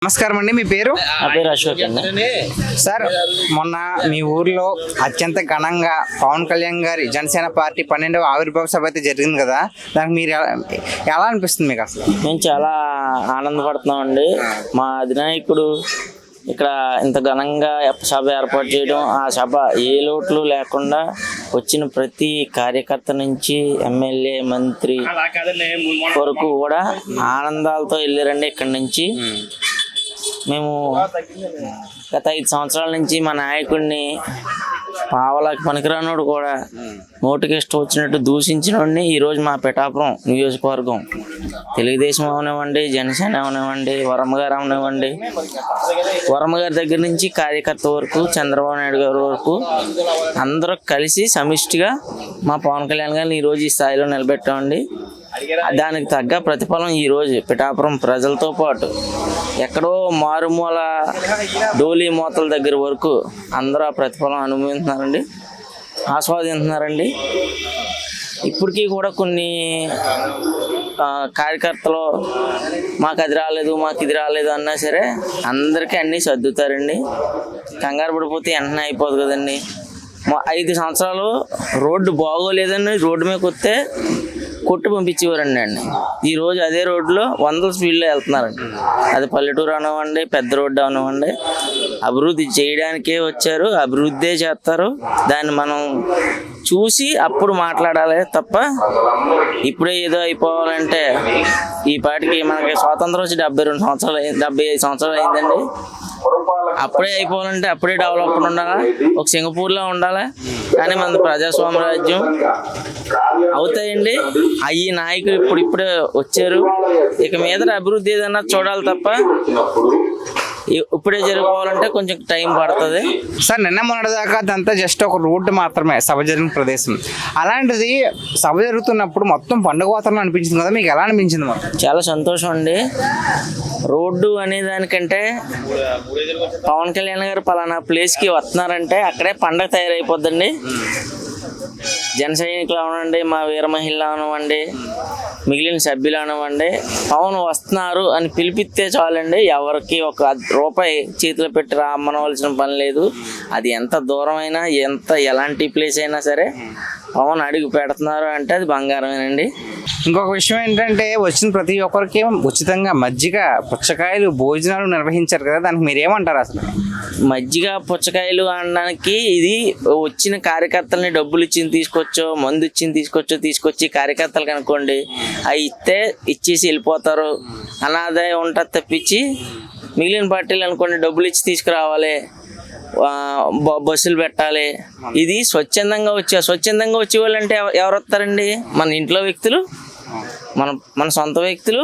నమస్కారం అండి, మీ పేరు? నా పేరు అశోక్ అండి. సార్, మొన్న మీ ఊర్లో అత్యంత ఘనంగా పవన్ కళ్యాణ్ గారి జనసేన పార్టీ 12వ ఆవిర్భావ సభ అయితే జరిగింది కదా, దానికి మీరు ఎలా అనిపిస్తుంది మీకు అసలు? మేము చాలా ఆనందపడుతున్నాం అండి. మా అధినాయకుడు ఇక్కడ ఇంత ఘనంగా సభ ఏర్పాటు చేయడం, ఆ సభ ఏ లోట్లు లేకుండా వచ్చిన ప్రతి కార్యకర్త నుంచి ఎమ్మెల్యే మంత్రి వరకు కూడా ఆనందాలతో వెళ్ళారండి. ఇక్కడి నుంచి మేము గత 5 సంవత్సరాల నుంచి మా నాయకుడిని పావలాకి పనికిరానోడు కూడా నోటికి ఇష్టం వచ్చినట్టు దూషించినోడిని ఈరోజు మా పిఠాపురం నియోజకవర్గం తెలుగుదేశం అవనివ్వండి, జనసేన అవనివ్వండి, వరమ్మగారు అవనివ్వండి, వరమ్మగారి దగ్గర నుంచి కార్యకర్త వరకు చంద్రబాబు నాయుడు గారి వరకు అందరూ కలిసి సమిష్టిగా మా పవన్ కళ్యాణ్ గారిని ఈరోజు ఈ స్థాయిలో నిలబెట్టామండి. దానికి తగ్గ ప్రతిఫలం ఈరోజు పిఠాపురం ప్రజలతో పాటు ఎక్కడో మారుమూల డోలీ మూతల దగ్గర వరకు అందరూ ఆ ప్రతిఫలం అనుభవిస్తున్నారండి, ఆస్వాదిస్తున్నారండి. ఇప్పటికీ కూడా కొన్ని కార్యకర్తలు మాకు అది రాలేదు, మాకు ఇది రాలేదు అన్నా సరే అందరికీ అన్నీ సర్దుతారండి. కంగారు పడిపోతే వెంటనే అయిపోదు కదండి. 5 సంవత్సరాలు రోడ్డు బాగోలేదని రోడ్డు మీదకి వస్తే కొట్టు పంపించేవారండి. ఈరోజు అదే రోడ్లో 100 స్పీడ్లో వెళ్తున్నారండి. అది పల్లెటూరు అవనివ్వండి, పెద్ద రోడ్డు అవనివ్వండి, అభివృద్ధి చేయడానికే వచ్చారు, అభివృద్ధే చేస్తారు. దాన్ని మనం చూసి అప్పుడు మాట్లాడాలి తప్ప ఇప్పుడే ఏదో అయిపోవాలంటే ఈ పాటికి మనకి స్వాతంత్రం వచ్చి 72 సంవత్సరాలు 75 సంవత్సరాలు అయిందండి. అప్పుడే అయిపోవాలంటే అప్పుడే డెవలప్మెంట్ ఉండాలా, ఒక సింగపూర్లో ఉండాలా. కానీ మన ప్రజాస్వామ్య రాజ్యం అవుతాయండి. ఈ నాయకులు ఇప్పుడే వచ్చారు, ఇక మీద అభివృద్ధి ఏదన్నా చూడాలి తప్ప ఇప్పుడే జరిగిపోవాలంటే కొంచెం టైం పడుతుంది. సార్, నిన్న మొన్నటిదాకా అదంతా జస్ట్ ఒక రోడ్డు మాత్రమే సభ జరిగిన ప్రదేశం. అలాంటిది సభ జరుగుతున్నప్పుడు మొత్తం పండుగ వాతావరణం అనిపించింది కదా, మీకు ఎలా అనిపించింది? చాలా సంతోషం అండి. రోడ్డు అనే దానికంటే పవన్ కళ్యాణ్ గారు పలానా ప్లేస్కి వస్తున్నారంటే అక్కడే పండగ తయారైపోద్దండి. జన సైనికులు అవనండి, మా వీర మహిళలు అవనివ్వండి, మిగిలిన సభ్యులు అవనివ్వండి, పవన్ వస్తున్నారు అని పిలిపిస్తే చాలండి. ఎవరికి ఒక రూపాయి చేతిలో పెట్టి రామ్మనవలసిన పని లేదు. అది ఎంత దూరమైనా ఎలాంటి ప్లేస్ అయినా సరే పవన్ అడుగు పెడుతున్నారు అంటే అది బంగారమేనండి. ఇంకొక విషయం ఏంటంటే, వచ్చిన ప్రతి ఒక్కరికి ఉచితంగా మజ్జిగ, పుచ్చకాయలు, భోజనాలు నిర్వహించారు కదా, దానికి మీరేమంటారు అసలు? మజ్జిగ, పుచ్చకాయలు అనడానికి ఇది వచ్చిన కార్యకర్తలని డబ్బులు ఇచ్చింది తీసుకొచ్చో, మందు ఇచ్చింది తీసుకొచ్చి కార్యకర్తలకు అనుకోండి అవి ఇచ్చేసి వెళ్ళిపోతారు అనాదే ఉంటుంది తప్పించి, మిగిలిన పార్టీలు అనుకోండి డబ్బులు ఇచ్చి తీసుకురావాలి, బస్సులు పెట్టాలి. ఇది స్వచ్ఛందంగా వచ్చే వాళ్ళు అంటే ఎవరు వస్తారండి? మన ఇంట్లో వ్యక్తులు, మన సొంత వ్యక్తులు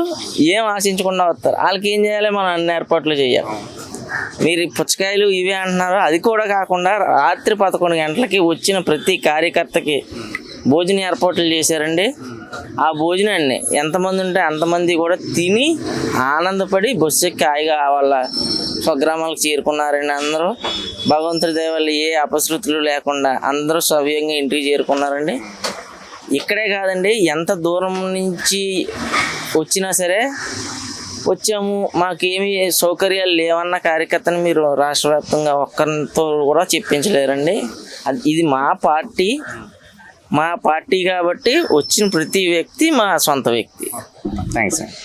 ఏం ఆశించకుండా వస్తారు. వాళ్ళకి ఏం చేయాలి? మనం అన్ని ఏర్పాట్లు చేయాలి. మీరు పుచ్చకాయలు ఇవే అంటున్నారు, అది కూడా కాకుండా రాత్రి 11 గంటలకి వచ్చిన ప్రతి కార్యకర్తకి భోజన ఏర్పాట్లు చేశారండి. ఆ భోజనాన్ని ఎంతమంది ఉంటే అంతమంది కూడా తిని ఆనందపడి బస్సు ఎక్కి హాయిగా వాళ్ళ స్వగ్రామాలకు చేరుకున్నారండి. అందరూ భగవంతుడి దయ వల్ల ఏ అపశృతులు లేకుండా అందరూ సవ్యంగా ఇంటికి చేరుకున్నారండి. ఇక్కడే కాదండి, ఎంత దూరం నుంచి వచ్చినా సరే వచ్చాము, మాకేమీ సౌకర్యాలు లేవన్న కార్యకర్తని మీరు రాష్ట్ర వ్యాప్తంగా ఒక్కరితో కూడా చెప్పించలేరండి. ఇది మా పార్టీ కాబట్టి వచ్చిన ప్రతి వ్యక్తి మా సొంత వ్యక్తి. థ్యాంక్స్ అండి.